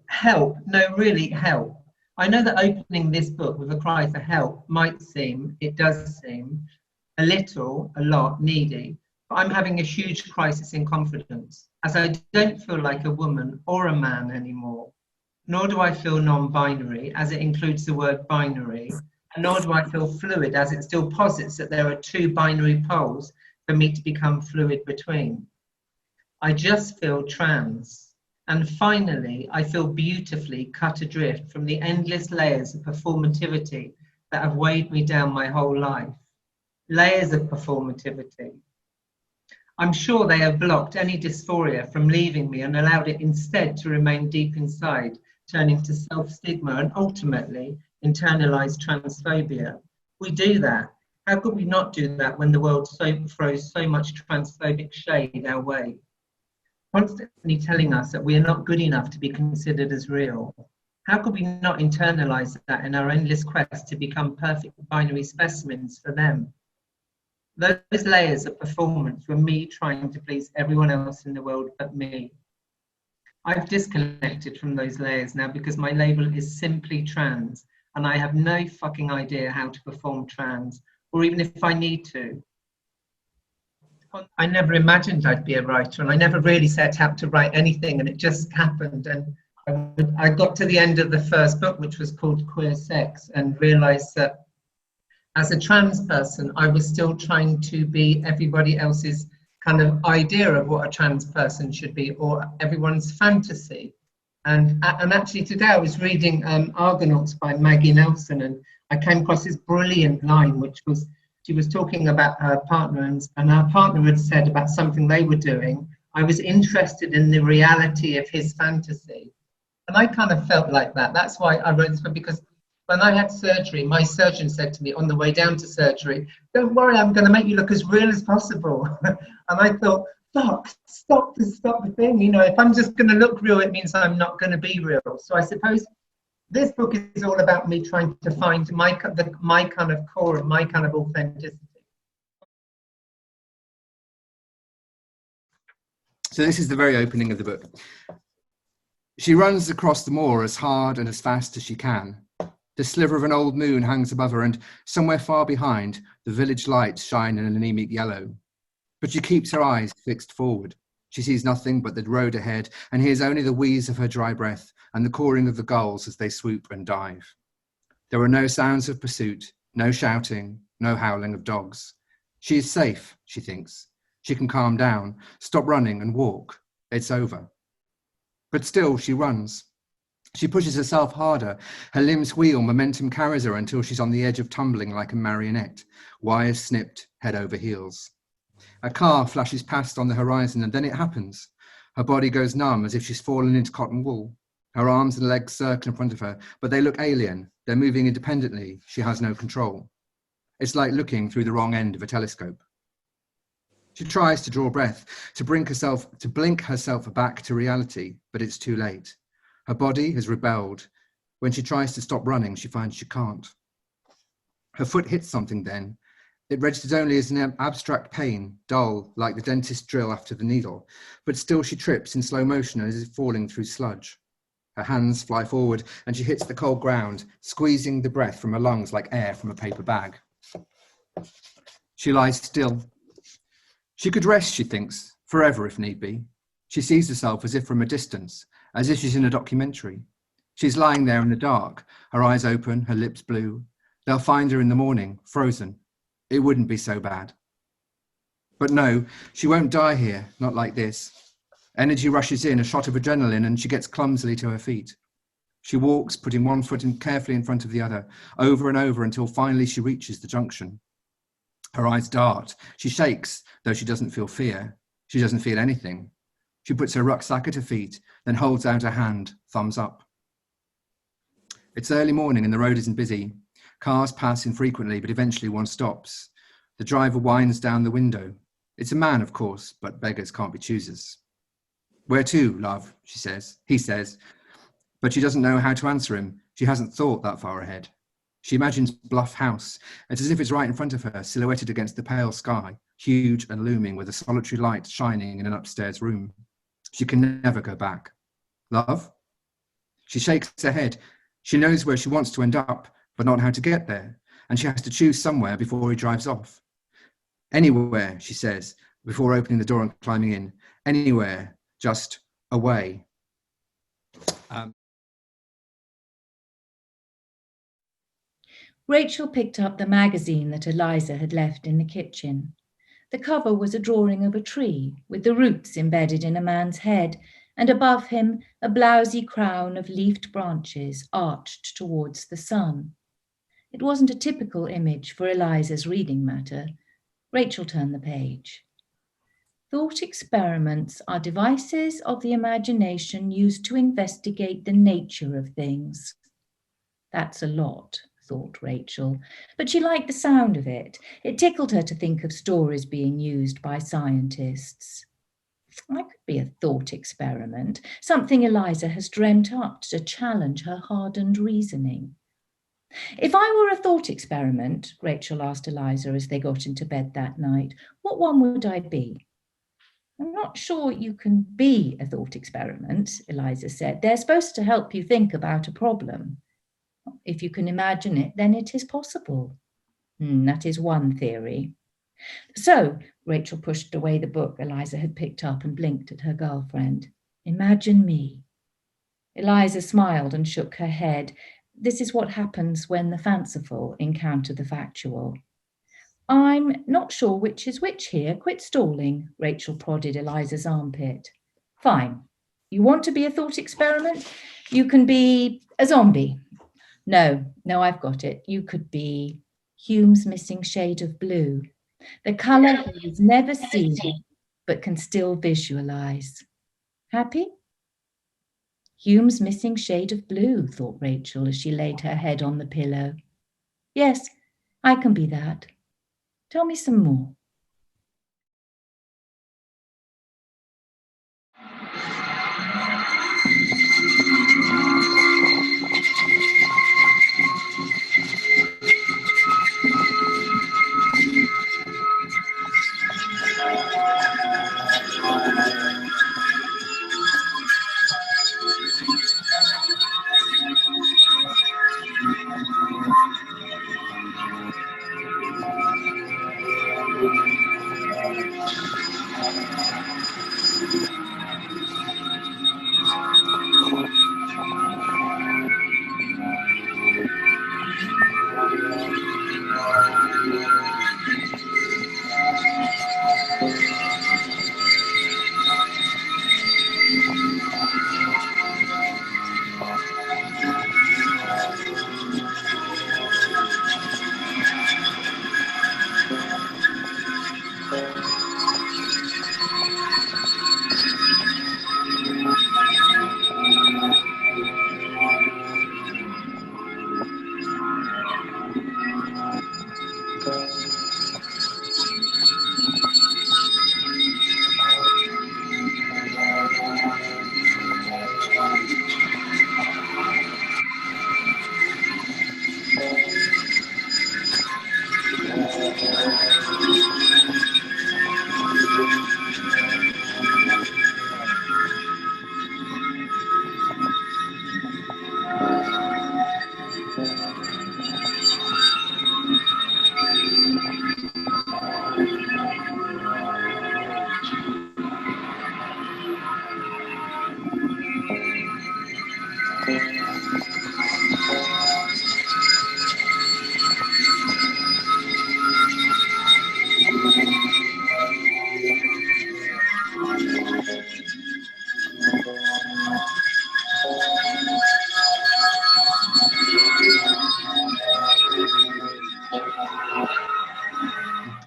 help. No, really, help. I know that opening this book with a cry for help it does seem a lot needy, but I'm having a huge crisis in confidence, as I don't feel like a woman or a man anymore, nor do I feel non-binary, as it includes the word binary, and nor do I feel fluid, as it still posits that there are two binary poles for me to become fluid between. I just feel trans. And finally, I feel beautifully cut adrift from the endless layers of performativity that have weighed me down my whole life. Layers of performativity. I'm sure they have blocked any dysphoria from leaving me and allowed it instead to remain deep inside, turning to self-stigma and ultimately internalized transphobia. We do that. How could we not do that when the world throws so much transphobic shade our way? Constantly telling us that we are not good enough to be considered as real. How could we not internalize that in our endless quest to become perfect binary specimens for them? Those layers of performance were me trying to please everyone else in the world but me. I've disconnected from those layers now because my label is simply trans, and I have no fucking idea how to perform trans, or even if I need to. I never imagined I'd be a writer, and I never really set out to write anything, and it just happened. And I got to the end of the first book, which was called Queer Sex, and realized that as a trans person, I was still trying to be everybody else's kind of idea of what a trans person should be, or everyone's fantasy. And actually today I was reading Argonauts by Maggie Nelson, and I came across this brilliant line, which was, she was talking about her partner, and her partner had said about something they were doing, I was interested in the reality of his fantasy. And I kind of felt like that. That's why I wrote this book, because when I had surgery, my surgeon said to me on the way down to surgery, don't worry, I'm going to make you look as real as possible. And I thought, fuck, stop the thing. You know, if I'm just going to look real, it means I'm not going to be real. So I suppose this book is all about me trying to find my kind of core and my kind of authenticity. So this is the very opening of the book. She runs across the moor as hard and as fast as she can. The sliver of an old moon hangs above her, and somewhere far behind, the village lights shine in an anemic yellow. But she keeps her eyes fixed forward. She sees nothing but the road ahead and hears only the wheeze of her dry breath and the cawing of the gulls as they swoop and dive. There are no sounds of pursuit, no shouting, no howling of dogs. She is safe, she thinks. She can calm down, stop running and walk. It's over. But still she runs. She pushes herself harder. Her limbs wheel, momentum carries her until she's on the edge of tumbling like a marionette, wires snipped, head over heels. A car flashes past on the horizon, and then it happens. Her body goes numb as if she's fallen into cotton wool. Her arms and legs circle in front of her, but they look alien. They're moving independently. She has no control. It's like looking through the wrong end of a telescope. She tries to draw breath, to blink herself back to reality, but it's too late. Her body has rebelled. When she tries to stop running, she finds she can't. Her foot hits something then. It registers only as an abstract pain, dull, like the dentist's drill after the needle, but still she trips in slow motion as if falling through sludge. Her hands fly forward and she hits the cold ground, squeezing the breath from her lungs like air from a paper bag. She lies still. She could rest, she thinks, forever if need be. She sees herself as if from a distance, as if she's in a documentary. She's lying there in the dark, her eyes open, her lips blue. They'll find her in the morning, frozen. It wouldn't be so bad. But no, she won't die here, not like this. Energy rushes in, a shot of adrenaline, and she gets clumsily to her feet. She walks, putting one foot carefully in front of the other, over and over until finally she reaches the junction. Her eyes dart. She shakes, though she doesn't feel fear. She doesn't feel anything. She puts her rucksack at her feet, then holds out her hand, thumbs up. It's early morning and the road isn't busy. Cars pass infrequently, but eventually one stops. The driver whines down the window. It's a man, of course, but beggars can't be choosers. Where to, love, she says. He says. But she doesn't know how to answer him. She hasn't thought that far ahead. She imagines Bluff House. It's as if it's right in front of her, silhouetted against the pale sky, huge and looming with a solitary light shining in an upstairs room. She can never go back. Love? She shakes her head. She knows where she wants to end up, but not how to get there, and she has to choose somewhere before he drives off. Anywhere, she says, before opening the door and climbing in. Anywhere, just away. Rachel picked up the magazine that Eliza had left in the kitchen. The cover was a drawing of a tree with the roots embedded in a man's head, and above him a blousy crown of leafed branches arched towards the sun. It wasn't a typical image for Eliza's reading matter. Rachel turned the page. Thought experiments are devices of the imagination used to investigate the nature of things. That's a lot, thought Rachel, but she liked the sound of it. It tickled her to think of stories being used by scientists. I could be a thought experiment, something Eliza has dreamt up to challenge her hardened reasoning. If I were a thought experiment, Rachel asked Eliza as they got into bed that night, what one would I be? I'm not sure you can be a thought experiment, Eliza said. They're supposed to help you think about a problem. If you can imagine it, then it is possible. That is one theory. So, Rachel pushed away the book Eliza had picked up and blinked at her girlfriend. Imagine me. Eliza smiled and shook her head. This is what happens when the fanciful encounter the factual. I'm not sure which is which here. Quit stalling, Rachel prodded Eliza's armpit. Fine. You want to be a thought experiment? You can be a zombie. No, I've got it. You could be Hume's missing shade of blue, the colour he has never seen but can still visualise. Happy? Hume's missing shade of blue, thought Rachel as she laid her head on the pillow. Yes, I can be that. Tell me some more.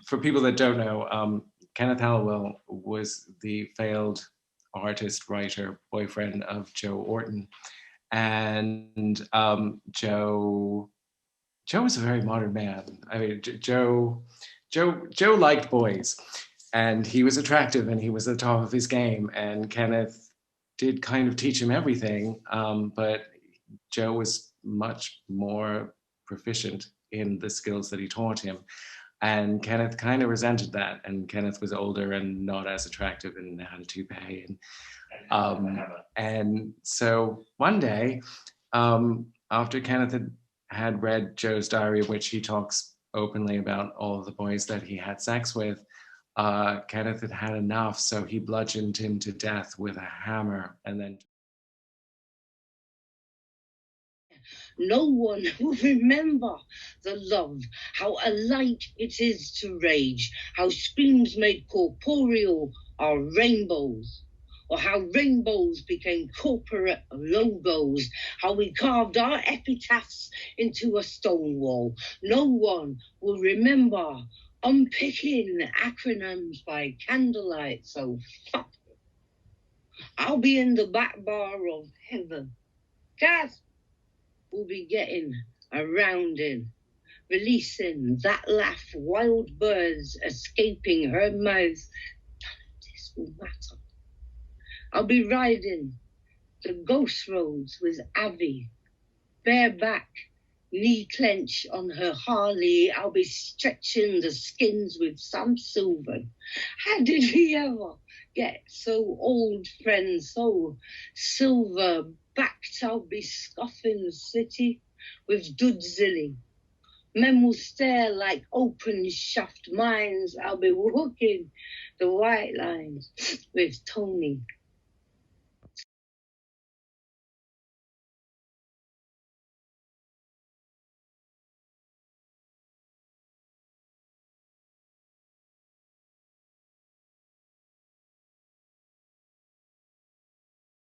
For people that don't know, Kenneth Halliwell was the failed artist, writer, boyfriend of Joe Orton. And Joe was a very modern man. I mean, Joe liked boys, and he was attractive, and he was at the top of his game. And Kenneth did kind of teach him everything, but Joe was much more proficient in the skills that he taught him. And Kenneth kind of resented that. And Kenneth was older and not as attractive and had a toupee. And so one day, after Kenneth had read Joe's diary, in which he talks openly about all of the boys that he had sex with, Kenneth had had enough, so he bludgeoned him to death with a hammer. And then no one will remember the love, how alike it is to rage, how screams made corporeal are rainbows, or how rainbows became corporate logos, how we carved our epitaphs into a stone wall. No one will remember unpicking acronyms by candlelight, so fuck it. I'll be in the back bar of heaven. Gasp! Will be getting around in, releasing that laugh, wild birds escaping her mouth. None of this will matter. I'll be riding the ghost roads with Avi, bareback, knee clench on her Harley. I'll be stretching the skins with Sam Sylvan. How did we ever get so old, friends, so silver backed? I'll be scuffing the city with Dudzilly. Men will stare like open shaft mines. I'll be walking the white lines with Tony